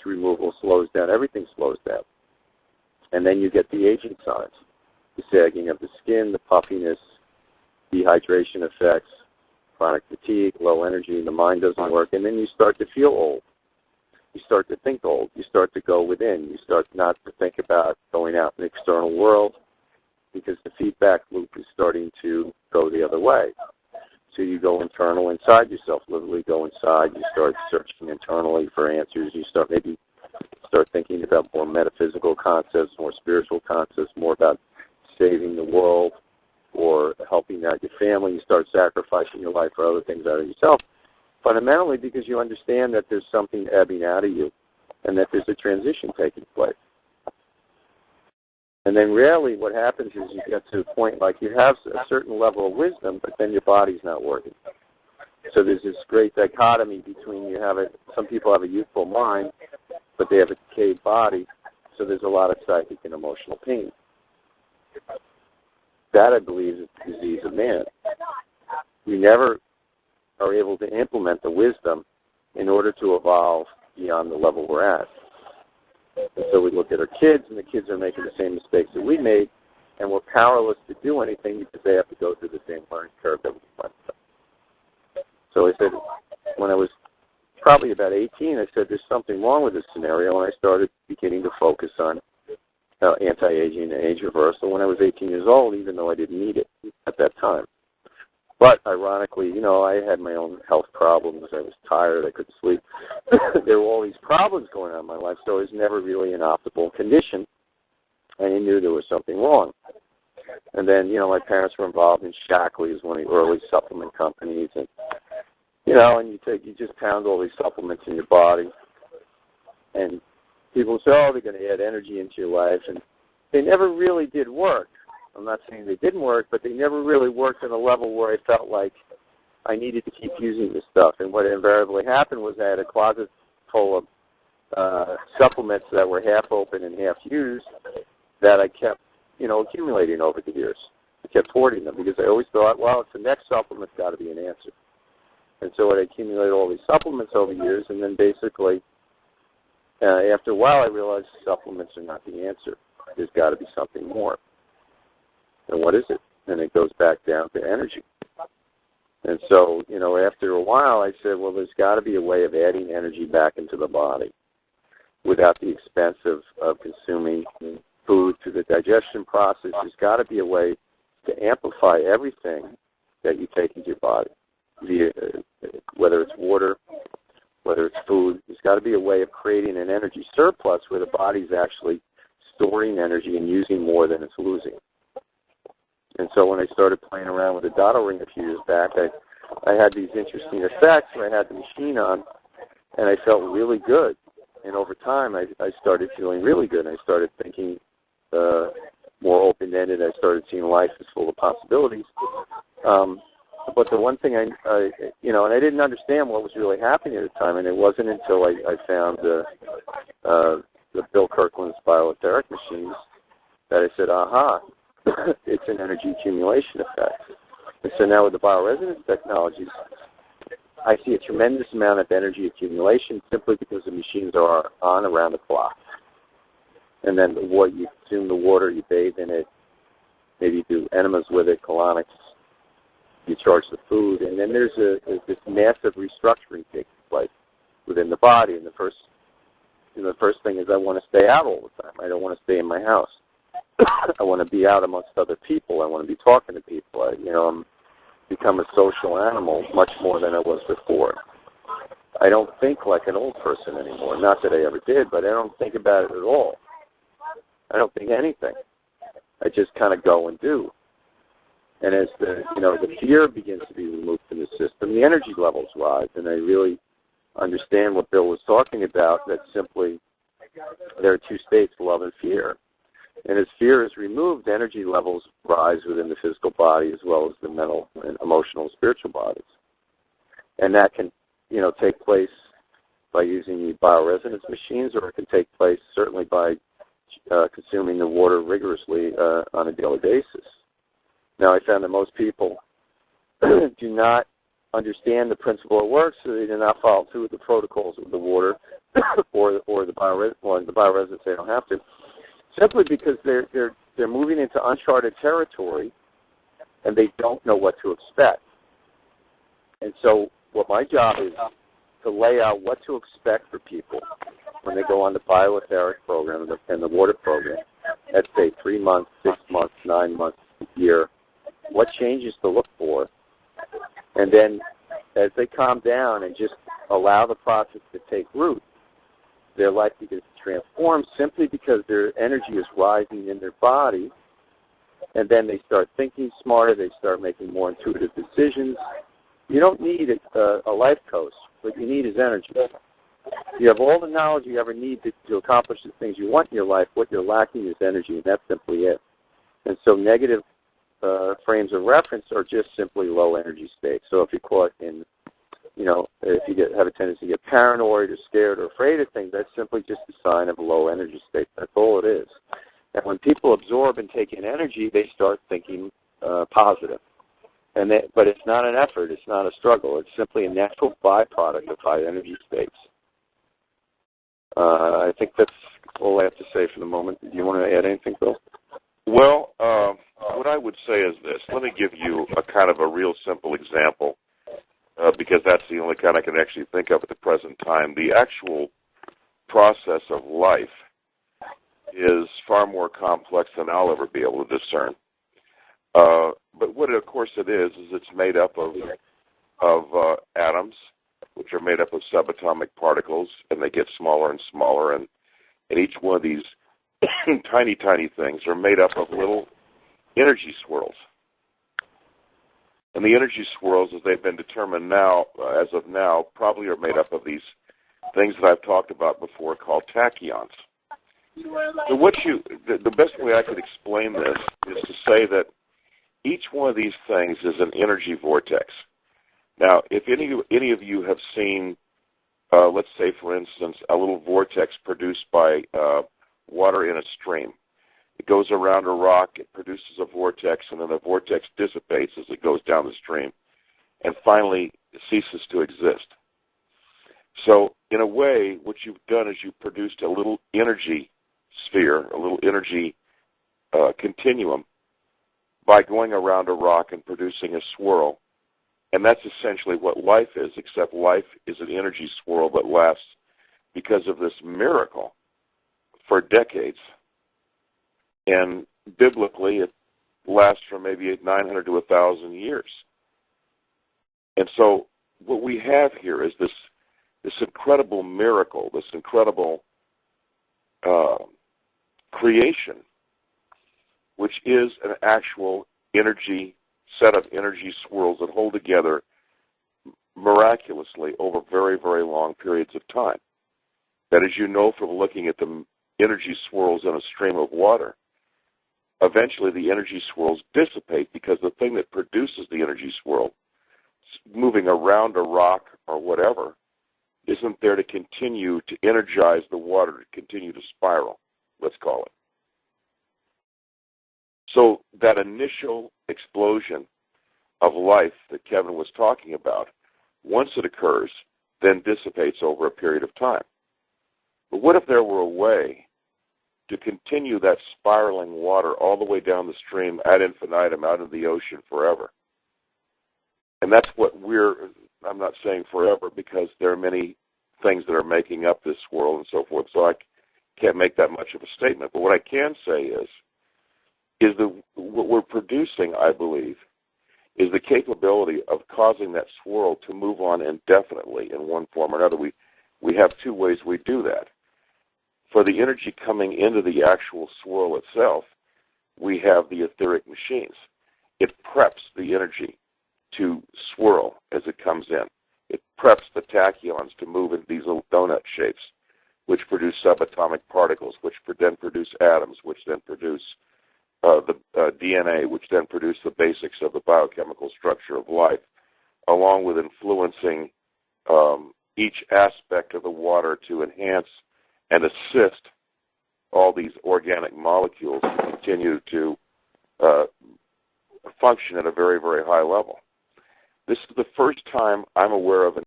removal slows down. Everything slows down. And then you get the aging signs, the sagging of the skin, the puffiness, dehydration effects, chronic fatigue, low energy, the mind doesn't work, and then you start to feel old. You start to think old. You start to go within. You start not to think about going out in the external world because the feedback loop is starting to go the other way. So you go internal inside yourself, literally go inside. You start searching internally for answers. You start thinking about more metaphysical concepts, more spiritual concepts, more about saving the world or helping out your family. You start sacrificing your life for other things out of yourself, fundamentally because you understand that there's something ebbing out of you and that there's a transition taking place. And then rarely what happens is you get to a point like you have a certain level of wisdom, but then your body's not working. So there's this great dichotomy between some people have a youthful mind, but they have a decayed body, so there's a lot of psychic and emotional pain. That, I believe, is the disease of man. We never are able to implement the wisdom in order to evolve beyond the level we're at. And so we look at our kids, and the kids are making the same mistakes that we made, and we're powerless to do anything because they have to go through the same learning curve that we went through. So I said, when I was probably about 18, I said, there's something wrong with this scenario, and I started beginning to focus on anti-aging and age reversal when I was 18 years old, even though I didn't need it at that time. But ironically, I had my own health problems. I was tired. I couldn't sleep. There were all these problems going on in my life, so I was never really in optimal condition, and I knew there was something wrong. And then, my parents were involved in Shackley's, one of the early supplement companies, and and you just pound all these supplements in your body, and people say, oh, they're going to add energy into your life, and they never really did work. I'm not saying they didn't work, but they never really worked at a level where I felt like I needed to keep using this stuff. And what invariably happened was I had a closet full of supplements that were half open and half used that I kept, accumulating over the years. I kept hoarding them because I always thought, well, it's the next supplement's got to be an answer. And so I accumulated all these supplements over the years, and then basically, after a while, I realized supplements are not the answer. There's got to be something more. And what is it? And it goes back down to energy. And so, after a while, I said, well, there's got to be a way of adding energy back into the body without the expense of consuming food through the digestion process. There's got to be a way to amplify everything that you take into your body, whether it's water, whether it's food. There's got to be a way of creating an energy surplus where the body's actually storing energy and using more than it's losing. And so when I started playing around with the Dotto ring a few years back, I had these interesting effects where I had the machine on, and I felt really good. And over time, I started feeling really good. I started thinking more open-ended. I started seeing life as full of possibilities. But the one thing and I didn't understand what was really happening at the time, and it wasn't until I found the Bill Kirkland's bioetheric machines that I said, aha, it's an energy accumulation effect. And so now with the bioresonance technologies, I see a tremendous amount of energy accumulation simply because the machines are on around the clock. And then you consume the water, you bathe in it, maybe you do enemas with it, colonics, you charge the food, and then there's this massive restructuring taking place within the body. And the first thing is I want to stay out all the time. I don't want to stay in my house. I want to be out amongst other people. I want to be talking to people. I'm become a social animal much more than I was before. I don't think like an old person anymore. Not that I ever did, but I don't think about it at all. I don't think anything. I just kind of go and do. And as the fear begins to be removed from the system, the energy levels rise, and I really understand what Bill was talking about, that simply there are two states, love and fear. And as fear is removed, energy levels rise within the physical body as well as the mental and emotional and spiritual bodies. And that can, take place by using the bioresonance machines, or it can take place certainly by consuming the water rigorously on a daily basis. Now, I found that most people do not understand the principle of work, so they do not follow through with the protocols of the water. or the bioresidents, they don't have to, simply because they're moving into uncharted territory and they don't know what to expect. And so what my job is to lay out what to expect for people when they go on the bioetheric program and the water program at, say, 3 months, 6 months, 9 months, a year, what changes to look for. And then as they calm down and just allow the process to take root, their life begins to transform simply because their energy is rising in their body. And then they start thinking smarter. They start making more intuitive decisions. You don't need a life coach. What you need is energy. You have all the knowledge you ever need to accomplish the things you want in your life. What you're lacking is energy, and that's simply it. And so negative frames of reference are just simply low energy states. So if you're caught in, if you have a tendency to get paranoid or scared or afraid of things, that's simply just a sign of a low energy state. That's all it is. And when people absorb and take in energy, they start thinking positive. But it's not an effort. It's not a struggle. It's simply a natural byproduct of high energy states. I think that's all I have to say for the moment. Do you want to add anything, Bill? Well, what I would say is this. Let me give you a kind of a real simple example, because that's the only kind I can actually think of at the present time. The actual process of life is far more complex than I'll ever be able to discern. But what, of course, it is it's made up of atoms, which are made up of subatomic particles, and they get smaller and smaller, and each one of these tiny, tiny things are made up of little energy swirls. And the energy swirls, as they've been determined now, as of now, probably are made up of these things that I've talked about before called tachyons. So the best way I could explain this is to say that each one of these things is an energy vortex. Now, if any of you have seen, let's say, for instance, a little vortex produced by water in a stream. It goes around a rock, it produces a vortex, and then the vortex dissipates as it goes down the stream, and finally ceases to exist. So, in a way, what you've done is you've produced a little energy sphere, a little energy continuum, by going around a rock and producing a swirl. And that's essentially what life is, except life is an energy swirl that lasts, because of this miracle, for decades. And biblically, it lasts for maybe 900 to 1,000 years. And so what we have here is this incredible miracle, this incredible creation, which is an actual set of energy swirls that hold together miraculously over very, very long periods of time. That, as you know from looking at the energy swirls in a stream of water, eventually the energy swirls dissipate because the thing that produces the energy swirl, moving around a rock or whatever, isn't there to continue to energize the water to continue to spiral, let's call it. So that initial explosion of life that Kevin was talking about, once it occurs, then dissipates over a period of time. But what if there were a way to continue that spiraling water all the way down the stream ad infinitum, out of the ocean forever? And that's what I'm not saying forever, because there are many things that are making up this swirl and so forth, so I can't make that much of a statement. But what I can say is that what we're producing, I believe, is the capability of causing that swirl to move on indefinitely in one form or another. We have two ways we do that. For the energy coming into the actual swirl itself, we have the etheric machines. It preps the energy to swirl as it comes in. It preps the tachyons to move in these little donut shapes, which produce subatomic particles, which then produce atoms, which then produce the DNA, which then produce the basics of the biochemical structure of life, along with influencing each aspect of the water to enhance and assist all these organic molecules to continue to function at a very, very high level. This is the first time I'm aware of an